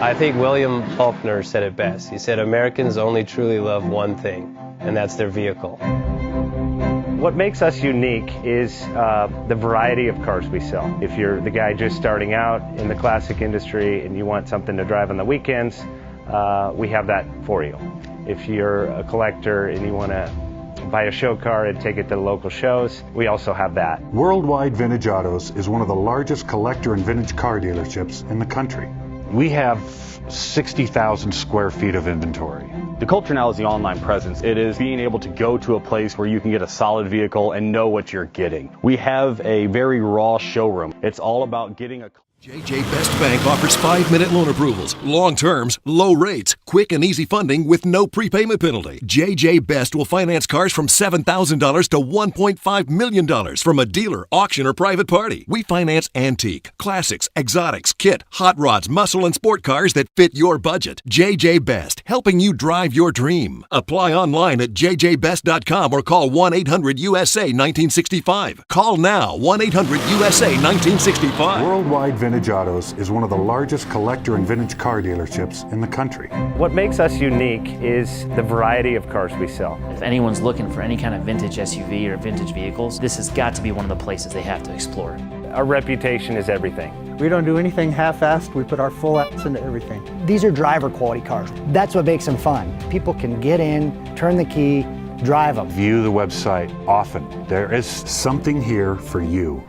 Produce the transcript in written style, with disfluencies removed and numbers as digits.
I think William Faulkner said it best. He said, Americans only truly love one thing, and that's their vehicle. What makes us unique is the variety of cars we sell. If you're the guy just starting out in the classic industry and you want something to drive on the weekends, we have that for you. If you're a collector and you want to buy a show car and take it to the local shows, we also have that. Worldwide Vintage Autos is one of the largest collector and vintage car dealerships in the country. We have 60,000 square feet of inventory. The culture now is the online presence. It is being able to go to a place where you can get a solid vehicle and know what you're getting. We have a very raw showroom. It's all about getting a... JJ Best Bank offers 5-minute loan approvals, long terms, low rates, quick and easy funding with no prepayment penalty. JJ Best will finance cars from $7,000 to $1.5 million from a dealer, auction, or private party. We finance antique, classics, exotics, kit, hot rods, muscle, and sport cars that fit your budget. JJ Best, helping you drive your dream. Apply online at jjbest.com or call 1-800-USA-1965. Call now, 1-800-USA-1965. Worldwide Vintage Autos is one of the largest collector and vintage car dealerships in the country. What makes us unique is the variety of cars we sell. If anyone's looking for any kind of vintage SUV or vintage vehicles, this has got to be one of the places they have to explore. Our reputation is everything. We don't do anything half-assed. We put our full ass into everything. These are driver quality cars. That's what makes them fun. People can get in, turn the key, drive them. View the website often. There is Something here for you.